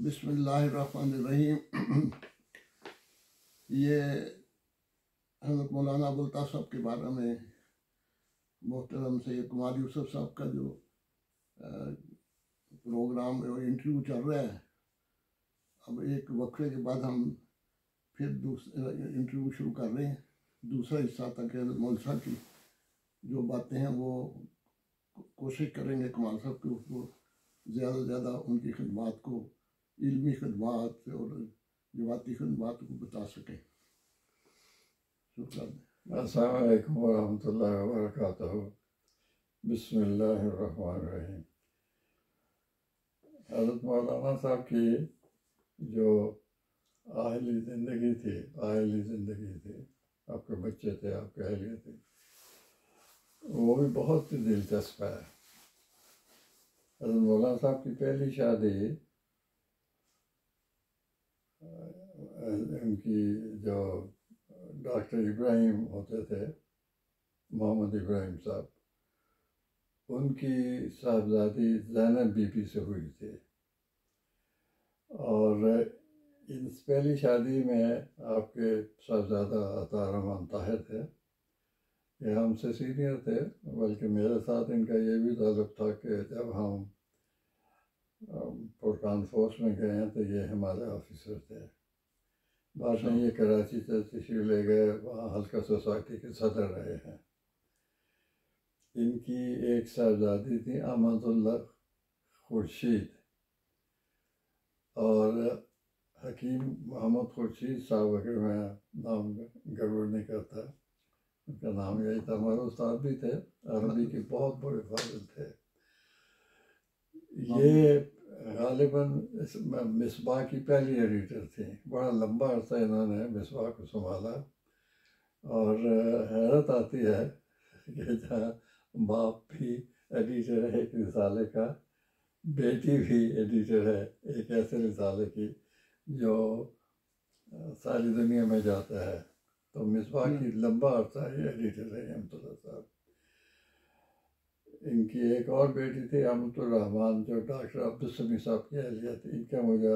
بسم اللہ الرحمن الرحیم۔ یہ حضرت مولانا ابولعطا صاحب کے بارے میں محترم سے کمال یوسف صاحب کا جو پروگرام انٹرویو چل رہا ہے، اب ایک وقفے کے بعد ہم پھر انٹرویو شروع کر رہے ہیں، دوسرا حصہ تک حضرت مولانا صاحب کی جو باتیں ہیں وہ کوشش کریں گے کمال صاحب کے اوپر زیادہ سے زیادہ ان کی خدمات کو، علمی خدمات اور جماعتی خدمات کو بتا سکیں۔ شکریہ۔ السلام علیکم ورحمۃ اللہ وبرکاتہ۔ بسم اللہ الرحمن الرحیم۔ حضرت مولانا صاحب کی جو آہلی زندگی تھی، آپ کے بچے تھے، آپ کے اہلیہ تھے، وہ بھی بہت ہی دلچسپ ہے۔ حضرت مولانا صاحب کی پہلی شادی ان کی جو ڈاکٹر ابراہیم ہوتے تھے، محمد ابراہیم صاحب، ان کی صاحبزادی زینب بی بی سے ہوئی تھی، اور ان پہلی شادی میں آپ کے صاحبزادہ عطا رحمان طاہر تھے، یہ ہم سے سینئر تھے، بلکہ میرے ساتھ ان کا یہ بھی تعلق تھا کہ جب ہم پورکان فورس میں گئے ہیں تو یہ ہمارے آفیسر تھے۔ بعد میں یہ کراچی سے تشریف لے گئے، وہاں حلقہ سوسائٹی کے صدر رہے ہیں۔ ان کی ایک صاحبزادی تھی احمد اللہ خورشید، اور حکیم محمد خورشید صاحب، اگر میں نام گڑبڑ نہیں کرتا، ان کا نام یہی تھا۔ ہمارے استاد بھی تھے، عربی کے بہت بڑے فاضل تھے۔ یہ غالباً مصباح کی پہلی ایڈیٹر تھیں، بڑا لمبا عرصہ انہوں نے مصباح کو سنبھالا، اور حیرت آتی ہے کہ جہاں باپ بھی ایڈیٹر ہے ایک رسالے کا، بیٹی بھی ایڈیٹر ہے ایک ایسے رسالے کی جو ساری دنیا میں جاتا ہے، تو مصباح کی لمبا عرصہ یہ ایڈیٹر ہے احمد اللہ صاحب۔ ان کی ایک اور بیٹی تھی احمد الرحمان، جو ڈاکٹر عبدالسمیع صاحب کی اہلیہ تھی، ان کا مجھے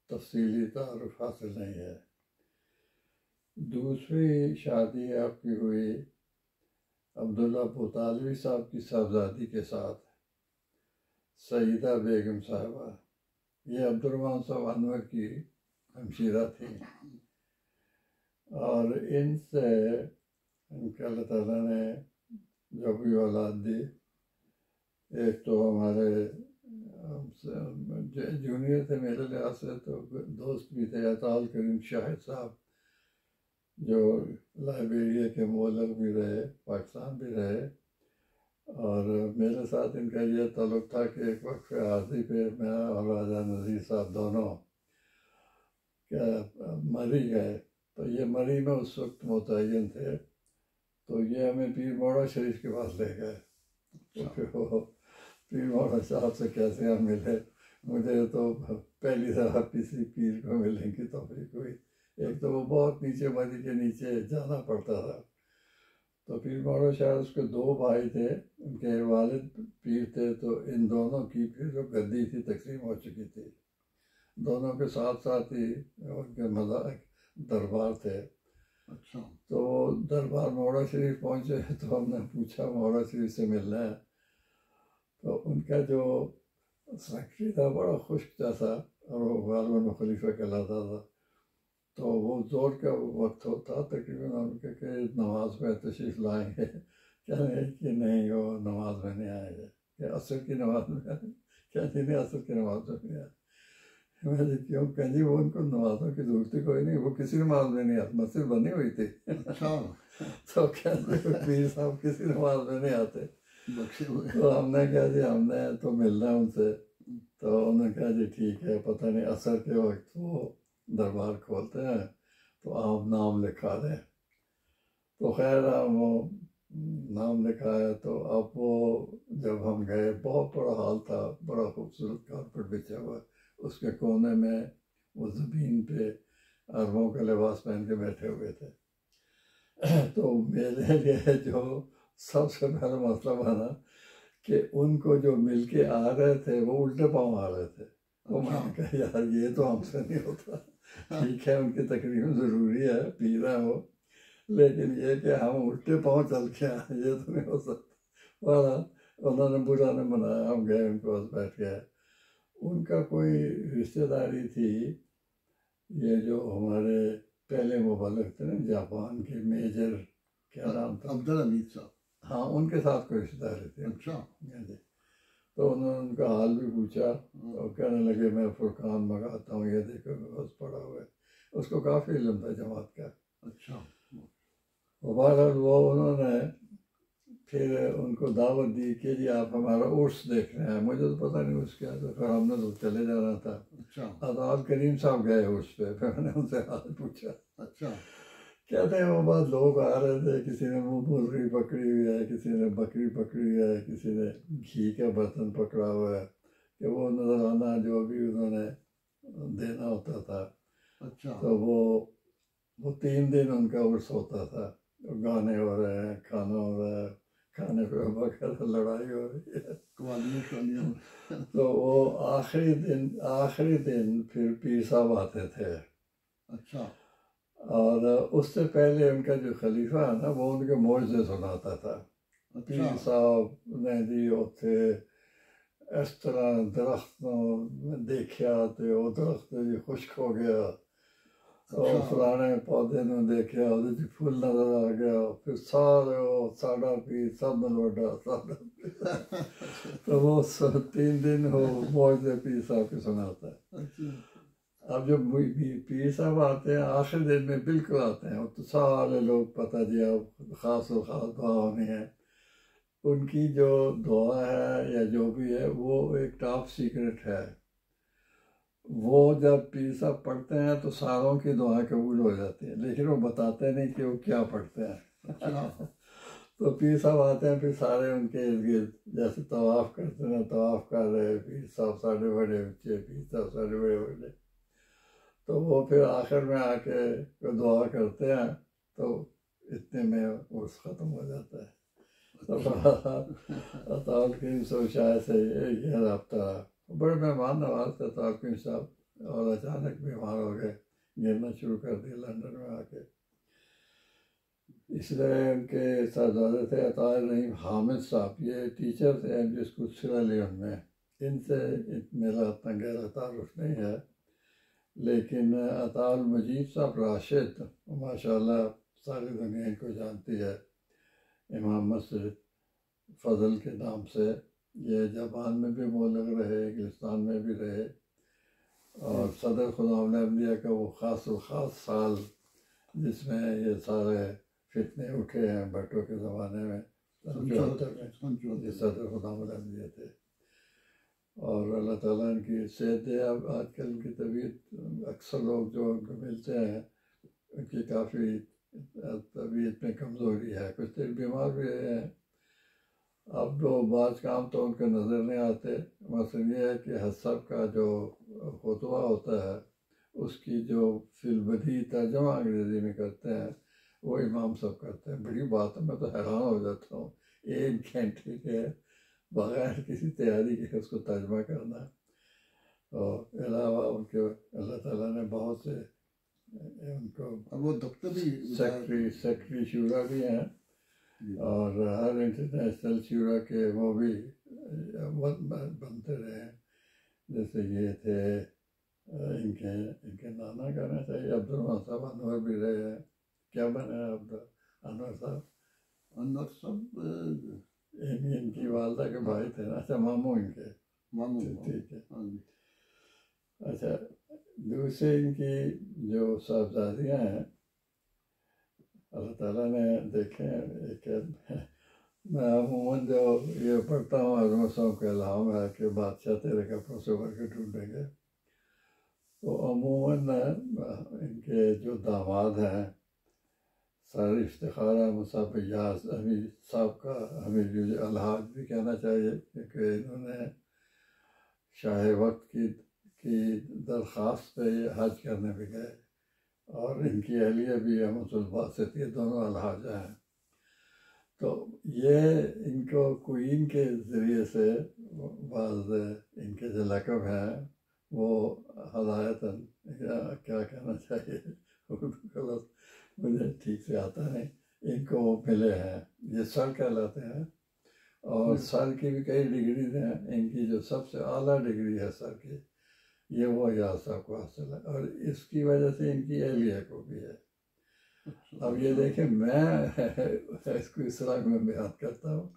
تفصیلی تعارف حاصل نہیں ہے۔ دوسری شادی آپ کی ہوئی عبداللہ ابوطالوی صاحب کی صاحبزادی کے ساتھ، سیدہ بیگم صاحبہ، یہ عبد الرحمن صاحب انور کی ہمشیرہ تھی، اور ان سے ان کے اللہ تعالیٰ نے جو بھی اولاد دی، ایک تو ہمارے جونیئر تھے میرے لحاظ سے، تو دوست بھی تھے، اطال کریم شاہد صاحب، جو لائبیریا کے مولر بھی رہے، پاکستان بھی رہے، اور میرے ساتھ ان کا یہ تعلق تھا کہ ایک وقت عارضی پہ میں اور راجہ نذیر صاحب دونوں مری گئے، تو یہ مری میں اس وقت متعین تھے، تو یہ ہمیں پیر موڑا شریف کے پاس لے گئے۔ تو پھر وہ پیر موڑا صاحب سے کیسے ہم ملے، مجھے تو پہلی دفعہ کسی پیر کو ملنے کی توفیق ہوئی۔ ایک تو وہ بہت نیچے مری کے نیچے جانا پڑتا تھا، تو پیر موڑا شاید اس کے دو بھائی تھے، ان کے والد پیر تھے، تو ان دونوں کی پھر جو گدی تھی تقسیم ہو چکی تھی، دونوں کے ساتھ ساتھ ہی ان کے دربار تھے۔ اچھا، تو دربار موڑا شریف پہنچے تو ہم نے پوچھا موڑا شریف سے ملنا ہے، تو ان کا جو سیکرٹری تھا بڑا خشک جیسا، اور وہ غالباً خلیفہ کہلاتا تھا، تو وہ زور کا وقت ہوتا تقریباً، ان کے کہ نماز میں تشریف لائیں گے، کہنے کہ نہیں وہ نماز میں نہیں آئیں گے، کہ عصر کی نماز میں آئیں، کہتے نہیں عصر کی نماز میں نہیں آئے۔ میں نے کیوں کہ جی وہ ان کو نمازوں کی ضرورت ہی کوئی نہیں، وہ کسی نماز میں نہیں آتے، مسجد بنی ہوئی تھی، تو کہتے پیر صاحب کسی نماز میں نہیں آتے۔ تو ہم نے کہا جی ہم نے تو ملنا ہے ان سے، تو انہوں نے کہا جی ٹھیک ہے، پتہ نہیں عصر کے وقت وہ دربار کھولتے ہیں تو آپ نام لکھا دیں۔ تو خیر ہم وہ نام لکھایا، تو اب وہ جب ہم گئے بہت بڑا ہال تھا، بڑا خوبصورت کارپیٹ بچھا ہوا، اس کے کونے میں وہ زمین پہ عربوں کا لباس پہن کے بیٹھے ہوئے تھے۔ تو میرے لیے جو سب سے پہلا مسئلہ بنا کہ ان کو جو مل کے آ رہے تھے وہ الٹے پاؤں آ رہے تھے، وہ میں نے کہا یار یہ تو ہم سے نہیں ہوتا. ٹھیک ہے ان کی تقریم ضروری ہے، پی رہے ہو، لیکن یہ کہ ہم الٹے پاؤں چل کے آئیں یہ تو نہیں ہو سکتا. والا انہوں نے برا نے منایا، ہم گئے ان کے پاس بیٹھ گئے. ان کا کوئی رشتہ داری تھی، یہ جو ہمارے پہلے مبلغ تھے نا جاپان کے، میجر کیا نام تھا، عبدالحمید صاحب. ہاں ان کے ساتھ کوئی رشتہ داری تھی. اچھا. جی. تو انہوں نے ان کا حال بھی پوچھا اور کہنے لگے میں فرقان منگاتا ہوں، یہ دیکھو بس پڑا ہوا ہے. اس کو کافی علم تھا جماعت کا. اچھا. بہرحال وہ انہوں نے پھر ان کو دعوت دی کہ جی آپ ہمارا عرس دیکھ رہے ہیں. مجھے تو پتہ نہیں اس کیا تھا، پھر ہم نے تو چلے جانا تھا. اچھا. اطال کریم صاحب گئے عرس پہ، پھر میں نے ان سے حال پوچھا. اچھا. کہتے ہیں وہ بعد لوگ آ رہے تھے، کسی نے منہ مرغی پکڑی ہوئی ہے، کسی نے بکری پکڑی ہوئی ہے، کسی نے گھی کا برتن پکڑا ہوا ہے کہ وہ نظرانہ جو بھی انہوں نے دینا ہوتا تھا. اچھا. تو وہ 3 دن ان کا عرس ہوتا تھا. گانے ہو رہے ہیں، کھانا ہو رہا ہے، کھانے پہ بغیر لڑائی ہو رہی ہے. قوالیاں شوالیاں. تو وہ آخری دن پھر پیر صاحب آتے تھے. اچھا. اور اس سے پہلے ان کا جو خلیفہ ہے نا وہ ان کے معجزے سناتا تھا. پیر صاحب نے جی اتھے اس طرح درختوں میں دیکھا تو وہ درخت جی خشک ہو گیا، اور فلانے پودے نے دیکھا وہ جی پھول نظر آ گیا. پھر سارے وہ ساڑا پیر سب نے لوٹا ساڑا پیر. تو وہ 3 دن وہ معجزے پیر صاحب کے سناتا ہے. اب جب پیر صاحب آتے ہیں آخر دن میں بالکل آتے ہیں تو سارے لوگ پتہ جی اب خاص و خاص دعا ہونی ہے. ان کی جو دعا ہے یا جو بھی ہے وہ ایک ٹاپ سیکرٹ ہے. وہ جب پیر صاحب پڑھتے ہیں تو ساروں کی دعائیں قبول ہو جاتی ہیں، لیکن وہ بتاتے نہیں کہ وہ کیا پڑھتے ہیں. تو پیر صاحب آتے ہیں، پھر سارے ان کے ارد گرد جیسے طواف کرتے ہیں، طواف کر رہے، پیر صاحب ساڑھے بڑے بچے، پیر صاحب ساڑھے بڑے بڑے. تو وہ پھر آخر میں آ کے دعا کرتے ہیں تو اتنے میں عرس ختم ہو جاتا ہے. اطال کریم صاحب شاید سے یہ رابطہ رہا. بڑے مہمان نواز تھے اطال کریم صاحب، اور اچانک بیمار ہو گئے، گرنا شروع کر دیا لندن میں آ کے. اس لیے ان کے صاحبزادے تھے عطا رحیم حامد صاحب، یہ ٹیچر تھے ایم جی اسکول سیرا لیون میں. ان سے میرا اتنا گہرا تعارف نہیں ہے، لیکن عطا المجید صاحب راشد ماشاء اللہ ساری دنیا ان کو جانتی ہے، امام مسجد فضل کے نام سے. یہ جاپان میں بھی مولگ رہے، انگلستان میں بھی رہے، اور صدر خدام احمدیہ کا وہ خاص الخاص سال جس میں یہ سارے فتنے اٹھے ہیں بھٹو کے زمانے میں، 74 میں یہ صدر خدام احمدیہ تھے. اور اللہ تعالیٰ ان کی صحت دے. اب آج کل ان کی طبیعت اکثر لوگ جو ان کو ملتے ہیں ان کی کافی طبیعت میں کمزوری ہے، کچھ دیر بیمار بھی رہے ہیں. اب جو بعض کام تو ان کے نظر نہیں آتے. مثلا یہ ہے کہ حسب کا جو خطبہ ہوتا ہے اس کی جو فی البدیہہ ترجمہ انگریزی میں کرتے ہیں وہ امام صاحب کرتے ہیں. بڑی بات ہے، میں تو حیران ہو جاتا ہوں 1 گھنٹے کے بغیر کسی تیاری کے اس کو ترجمہ کرنا. اور علاوہ ان کے اللہ تعالیٰ نے بہت سے ان کو وہ دفتر بھی سیکرٹری شورا بھی ہیں، اور ہر انٹرنیشنل شورا کے وہ بھی بنتے رہے ہیں. جیسے یہ تھے ان کے نانا کہنا چاہیے عبدالرحمٰن صاحب انور بھی رہے ہیں. کیا بنے انور صاحب؟ انور صاحب ان کی والدہ کے بھائی تھے نا. اچھا ماموں ان کے. ماموں. ٹھیک ہے. اچھا دوسرے ان کی جو صاحبزادیاں ہیں اللہ تعالیٰ نے دیکھیں، ایک میں عموماً جو یہ پڑھتا ہوں اعظم صاحب کا الہام ہے کہ بادشاہ تیرے کپڑوں سے بھر کے ڈھونڈیں گے. تو عموماً ان کے جو داماد ہیں سارے افتخار ہے مصعب یاز امیر صاحب کا. امیر الحاج بھی کہنا چاہیے کیونکہ انہوں نے شاہ وقت کی درخواست پہ حج کرنے بھی گئے، اور ان کی اہلیہ بھی احمد الباسط، یہ دونوں الحاجہ ہیں. تو یہ ان کو کوئین کے ذریعے سے بعض ان کے جو لقب ہیں وہ ہدایتاً کیا کہنا چاہیے غلط مجھے ٹھیک سے آتا نہیں، ان کو وہ ملے ہیں، یہ سر کہلاتے ہیں، اور سر کی بھی کئی ڈگریز ہیں، ان کی جو سب سے اعلیٰ ڈگری ہے سر کی یہ وہ یار صاحب کو حاصل ہے، اور اس کی وجہ سے ان کی اہلیہ کو بھی ہے۔ اب یہ دیکھیں میں اس کو اس طرح میں بیان کرتا ہوں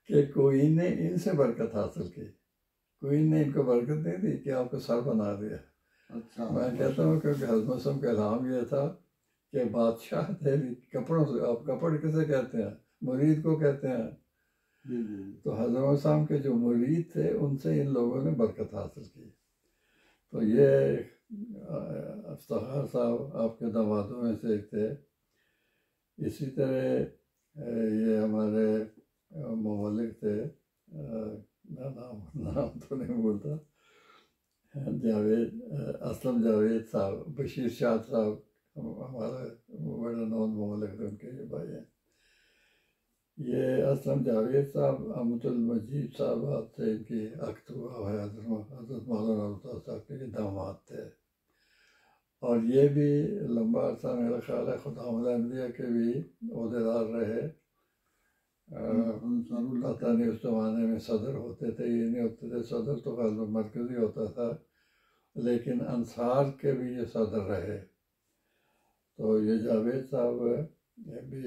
کہ کوئی نے ان سے برکت حاصل کی، کوئی نے ان کو برکت نہیں دی کہ آپ کو سر بنا دیا۔ میں کہتا ہوں کہ حضرت کا الہام یہ تھا کہ بادشاہ تیری کپڑوں سے، آپ کپڑ کسے کہتے ہیں؟ مرید کو کہتے ہیں۔ تو حضرت صاحب کے جو مرید تھے ان سے ان لوگوں نے برکت حاصل کی۔ تو یہ افتخار صاحب آپ کے دامادوں میں سے ایک تھے۔ اسی طرح یہ ہمارے مولک تھے، نام تو نہیں بولتا، جاوید، اسلم جاوید صاحب، بشیر شاہ صاحب ہمارے بڑے نون مولک تھے، ان کے یہ بھائی ہیں۔ یہ اسلم جاوید صاحب احمد المجید صاحب سے ان کی عقد ہوا ہے، حضرت مولانا ابولعطا صاحب کے داماد تھے، اور یہ بھی لمبا عرصہ میرا خیال ہے خدام الانبیاء کے بھی عہدیدار رہے۔ پتہ نہیں اس زمانے میں صدر ہوتے تھے یہ نہیں ہوتے تھے، صدر تو غالباً مرکزی ہوتا تھا، لیکن انصار کے بھی یہ صدر رہے۔ تو یہ جاوید صاحب یہ بھی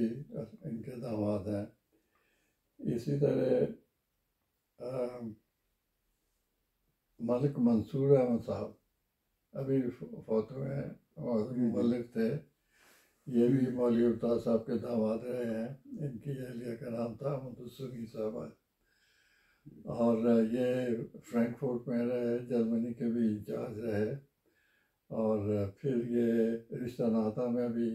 ان کے داماد ہیں۔ اسی طرح ملک منصور احمد صاحب ابھی فوت ہوئے ہیں اور ملک تھے، یہ بھی مولوی ابولعطا صاحب کے داماد رہے ہیں۔ ان کی اہلیہ کا نام تھا احمد السنی صاحبہ، اور یہ فرینکفورٹ میں رہے، جرمنی کے بھی انچارج رہے، اور پھر یہ رشتہ ناطہ میں بھی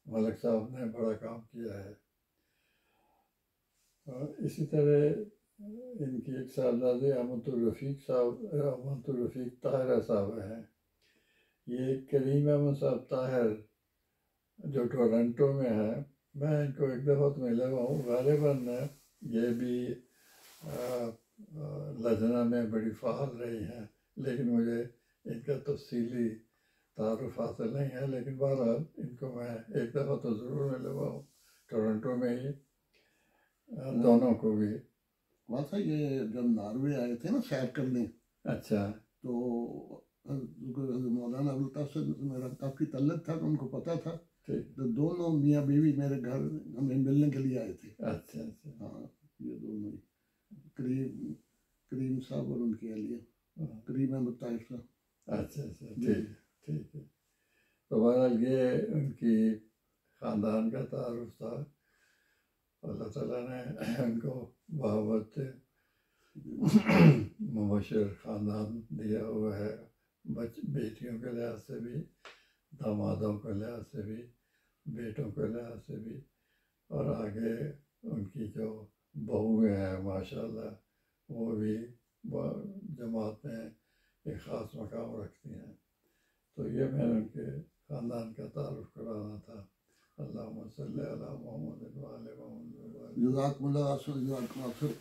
ملک صاحب نے بڑا کام کیا ہے۔ اسی طرح ان کی ایک صاحبزادے احمد الرفیق طاہرہ صاحب ہیں۔ یہ کریم احمد صاحب طاہر جو ٹورنٹو میں ہے، میں ان کو ایک دفعہ تو ملا ہوا ہوں، غالباً یہ بھی لجنہ میں بڑی فعال رہی ہیں، لیکن مجھے ان کا تفصیلی تعارف حاصل نہیں ہے، لیکن بہرحال ان کو میں ایک دفعہ تو ضرور ملا ہوا ہوں ٹورنٹو میں ہی، دونوں کو بھی۔ ویسا یہ جب ناروے آئے تھے نا سیر کرنے، اچھا، تو مولانا ابولعطا سے میرا کافی تعلق تھا، تو ان کو پتہ تھا، تو دونوں میاں بیوی میرے گھر ہمیں ملنے کے لیے آئے تھے۔ اچھا اچھا، ہاں، یہ دونوں کریم صاحب اور ان کی اہلیہ کریم احمد طاہر صاحب۔ اچھا اچھا، ٹھیک ہے۔ تو بہرحال یہ ان کی خاندان کا تعارف تھا۔ اللہ تعالیٰ نے ان کو بہت مبشر خاندان دیا ہوا ہے، بیٹیوں کے لحاظ سے بھی، دامادوں کے لحاظ سے بھی، بیٹوں کے لحاظ سے بھی، اور آگے ان کی جو بہویں ہیں ماشاءاللہ وہ بھی جماعت میں ایک خاص مقام رکھتی ہیں۔ تو یہ میں نے ان کے خاندان کا تعارف کرانا تھا۔ اللہم صلی علی محمد وعلی محمد۔ جزاکم اللہ خیر۔